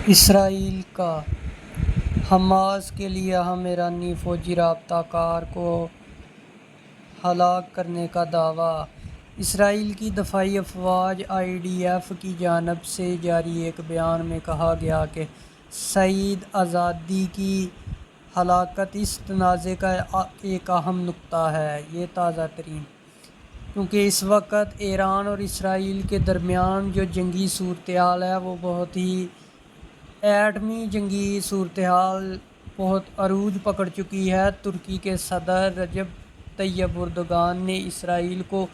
اسرائیل کا حماس کے لیے اہم ایرانی فوجی رابطہ کار کو ہلاک کرنے کا دعویٰ۔ اسرائیل کی دفاعی افواج IDF کی جانب سے جاری ایک بیان میں کہا گیا کہ سعید آزادی کی ہلاکت اس تنازع کا ایک اہم نقطہ ہے۔ یہ تازہ ترین کیونکہ اس وقت ایران اور اسرائیل کے درمیان جو جنگی صورتحال ہے وہ بہت ہی ایٹمی جنگی صورتحال بہت عروج پکڑ چکی ہے۔ ترکی کے صدر رجب طیب اردوغان نے اسرائیل کو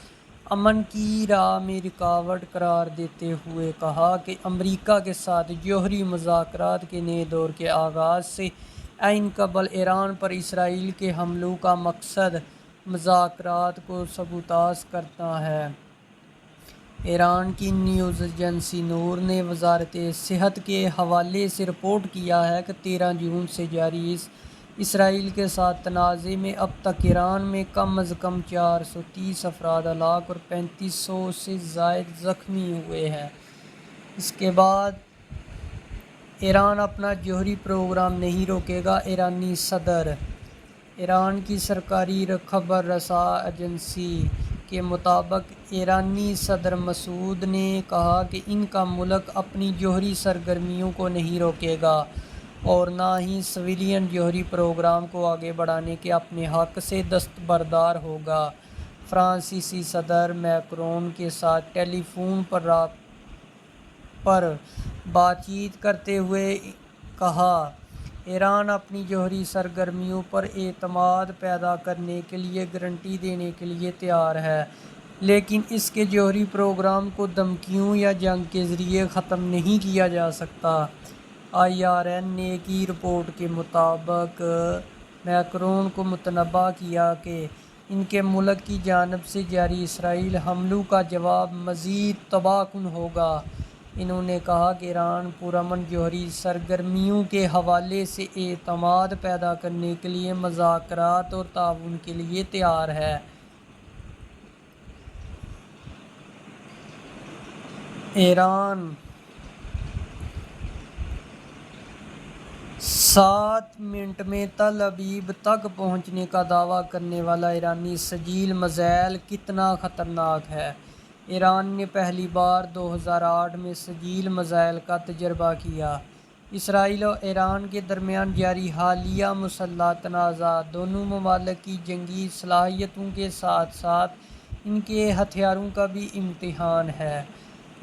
امن کی راہ میں رکاوٹ قرار دیتے ہوئے کہا کہ امریکہ کے ساتھ جوہری مذاکرات کے نئے دور کے آغاز سے عین قبل ایران پر اسرائیل کے حملوں کا مقصد مذاکرات کو سبوتاژ کرنا ہے۔ ایران کی نیوز ایجنسی نور نے وزارت صحت کے حوالے سے رپورٹ کیا ہے کہ 13 جون سے جاری اسرائیل کے ساتھ تنازع میں اب تک ایران میں کم از کم 430 افراد ہلاک اور 3500 سے زائد زخمی ہوئے ہیں۔ اس کے بعد ایران اپنا جوہری پروگرام نہیں روکے گا۔ ایرانی صدر۔ ایران کی سرکاری خبر رساں ایجنسی کے مطابق ایرانی صدر مسعود نے کہا کہ ان کا ملک اپنی جوہری سرگرمیوں کو نہیں روکے گا اور نہ ہی سویلین جوہری پروگرام کو آگے بڑھانے کے اپنے حق سے دستبردار ہوگا۔ فرانسیسی صدر میکرون کے ساتھ ٹیلی فون پر بات چیت کرتے ہوئے کہا، ایران اپنی جوہری سرگرمیوں پر اعتماد پیدا کرنے کے لیے گارنٹی دینے کے لیے تیار ہے، لیکن اس کے جوہری پروگرام کو دھمکیوں یا جنگ کے ذریعے ختم نہیں کیا جا سکتا۔ IRNA کی رپورٹ کے مطابق میکرون کو متنبہ کیا کہ ان کے ملک کی جانب سے جاری اسرائیلی حملوں کا جواب مزید تباہ کن ہوگا۔ انہوں نے کہا کہ ایران پرامن جوہری سرگرمیوں کے حوالے سے اعتماد پیدا کرنے کے لیے مذاکرات اور تعاون کے لیے تیار ہے۔ ایران 7 منٹ میں تل ابیب تک پہنچنے کا دعویٰ کرنے والا ایرانی سجیل میزائل کتنا خطرناک ہے؟ ایران نے پہلی بار 2008 میں سجیل میزائل کا تجربہ کیا۔ اسرائیل اور ایران کے درمیان جاری حالیہ مسلح تنازعات دونوں ممالک کی جنگی صلاحیتوں کے ساتھ ساتھ ان کے ہتھیاروں کا بھی امتحان ہے۔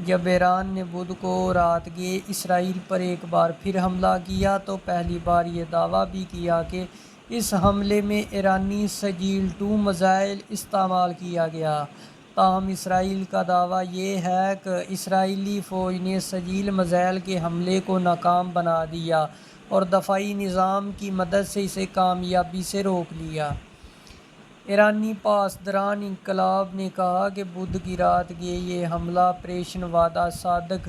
جب ایران نے بدھ کو رات گئے اسرائیل پر ایک بار پھر حملہ کیا تو پہلی بار یہ دعویٰ بھی کیا کہ اس حملے میں ایرانی سجیل 2 میزائل استعمال کیا گیا۔ تاہم اسرائیل کا دعویٰ یہ ہے کہ اسرائیلی فوج نے سجیل میزائل کے حملے کو ناکام بنا دیا اور دفاعی نظام کی مدد سے اسے کامیابی سے روک لیا۔ ایرانی پاسداران انقلاب نے کہا کہ بدھ کی رات گئے یہ حملہ آپریشن وعدہ صادق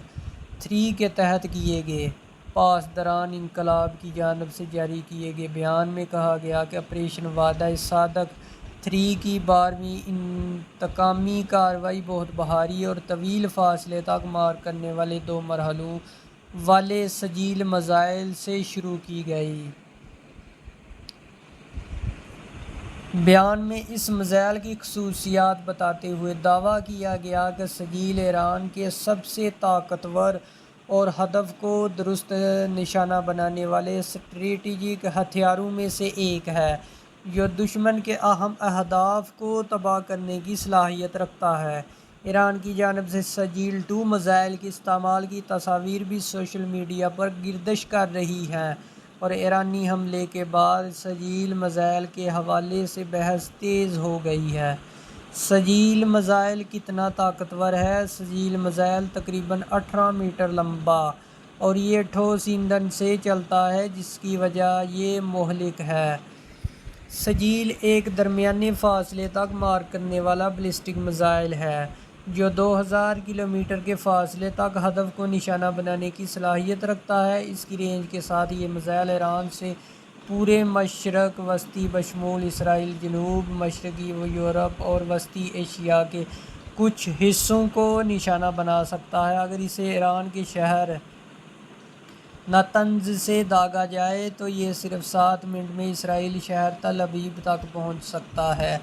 3 کے تحت کیے گئے۔ پاسداران انقلاب کی جانب سے جاری کیے گئے بیان میں کہا گیا کہ آپریشن وعدہ صادق 3 کی 12ویں انتقامی کارروائی بہت بھاری اور طویل فاصلے تک مار کرنے والے 2 مرحلوں والے سجیل میزائل سے شروع کی گئی۔ بیان میں اس میزائل کی خصوصیات بتاتے ہوئے دعویٰ کیا گیا کہ سجیل ایران کے سب سے طاقتور اور ہدف کو درست نشانہ بنانے والے اسٹریٹجک ہتھیاروں میں سے ایک ہے، جو دشمن کے اہم اہداف کو تباہ کرنے کی صلاحیت رکھتا ہے۔ ایران کی جانب سے سجیل 2 میزائل کے استعمال کی تصاویر بھی سوشل میڈیا پر گردش کر رہی ہیں اور ایرانی حملے کے بعد سجیل میزائل کے حوالے سے بحث تیز ہو گئی ہے۔ سجیل میزائل کتنا طاقتور ہے؟ سجیل میزائل تقریباً 18 میٹر لمبا اور یہ ٹھوس ایندھن سے چلتا ہے، جس کی وجہ یہ مہلک ہے۔ سجیل ایک درمیانے فاصلے تک مار کرنے والا بیلسٹک میزائل ہے جو 2000 کلومیٹر کے فاصلے تک ہدف کو نشانہ بنانے کی صلاحیت رکھتا ہے۔ اس کی رینج کے ساتھ یہ میزائل ایران سے پورے مشرق وسطی بشمول اسرائیل، جنوب مشرقی یورپ اور وسطی ایشیا کے کچھ حصوں کو نشانہ بنا سکتا ہے۔ اگر اسے ایران کے شہر نتنز سے داغا جائے تو یہ صرف 7 منٹ میں اسرائیلی شہر تل ابیب تک پہنچ سکتا ہے۔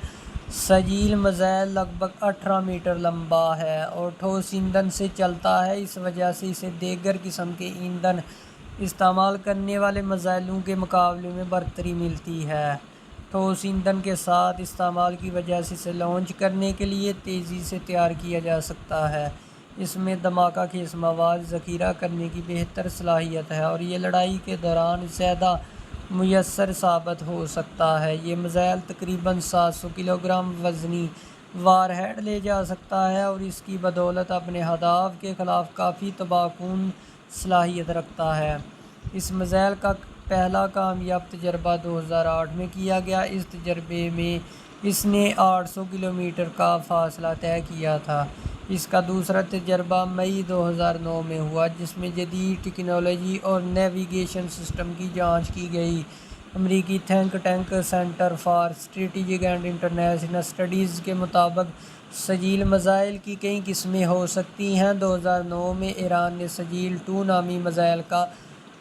سجیل میزائل لگ بھگ 18 میٹر لمبا ہے اور ٹھوس ایندھن سے چلتا ہے، اس وجہ سے اسے دیگر قسم کے ایندھن استعمال کرنے والے میزائلوں کے مقابلے میں برتری ملتی ہے۔ ٹھوس ایندھن کے ساتھ استعمال کی وجہ سے اسے لانچ کرنے کے لیے تیزی سے تیار کیا جا سکتا ہے۔ اس میں دھماکہ خیز مواد ذخیرہ کرنے کی بہتر صلاحیت ہے اور یہ لڑائی کے دوران زیادہ مؤثر ثابت ہو سکتا ہے۔ یہ میزائل تقریباً 700 کلو گرام وزنی وار ہیڈ لے جا سکتا ہے اور اس کی بدولت اپنے ہدف کے خلاف کافی تباہ کن صلاحیت رکھتا ہے۔ اس میزائل کا پہلا کامیاب تجربہ 2008 میں کیا گیا۔ اس تجربے میں اس نے 800 کلومیٹر کا فاصلہ طے کیا تھا۔ اس کا دوسرا تجربہ مئی 2009 میں ہوا، جس میں جدید ٹیکنالوجی اور نیویگیشن سسٹم کی جانچ کی گئی۔ امریکی think tank centre for strategic and international studies کے مطابق سجیل میزائل کی کئی قسمیں ہو سکتی ہیں۔ 2009 میں ایران نے سجیل 2 نامی میزائل کا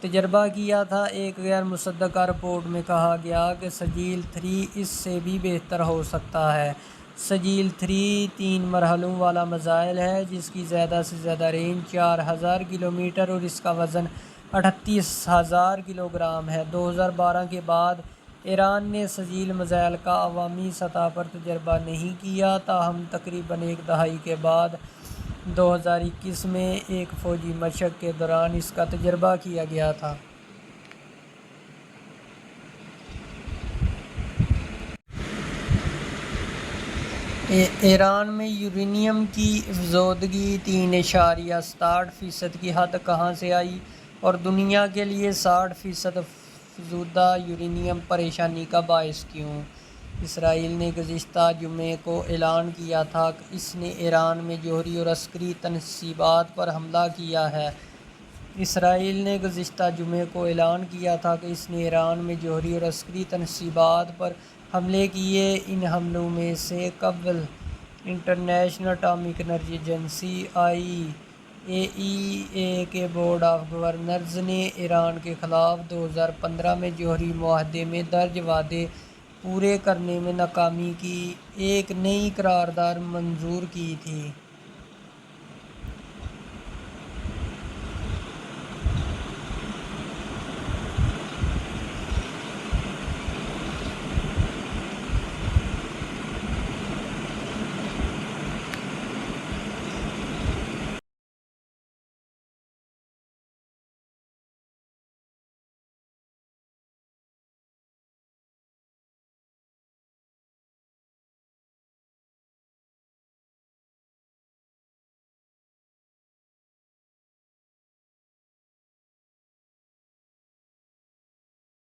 تجربہ کیا تھا۔ ایک غیر مصدقہ رپورٹ میں کہا گیا کہ سجیل 3 اس سے بھی بہتر ہو سکتا ہے۔ سجیل 3 3 مرحلوں والا میزائل ہے جس کی زیادہ سے زیادہ رینج 4000 کلومیٹر اور اس کا وزن 38,000 کلو گرام ہے۔ 2012 کے بعد ایران نے سجیل میزائل کا عوامی سطح پر تجربہ نہیں کیا، تاہم تقریباً ایک دہائی کے بعد 2021 میں ایک فوجی مشق کے دوران اس کا تجربہ کیا گیا تھا۔ ایران میں یورینیم کی افزودگی 3.67% کی حد کہاں سے آئی اور دنیا کے لیے 60% افزودہ یورینیم پریشانی کا باعث کیوں؟ اسرائیل نے گزشتہ جمعے کو اعلان کیا تھا کہ اس نے ایران میں جوہری اور عسکری تنصیبات پر حملہ کیا ہے۔ اسرائیل نے گزشتہ جمعے کو اعلان کیا تھا کہ اس نے ایران میں جوہری اور عسکری تنصیبات پر حملے کیے۔ ان حملوں میں سے قبل international atomic energy agency IAEA کے بورڈ آف گورنرز نے ایران کے خلاف 2015 میں جوہری معاہدے میں درج وعدے پورے کرنے میں ناکامی کی ایک نئی قرارداد منظور کی تھی۔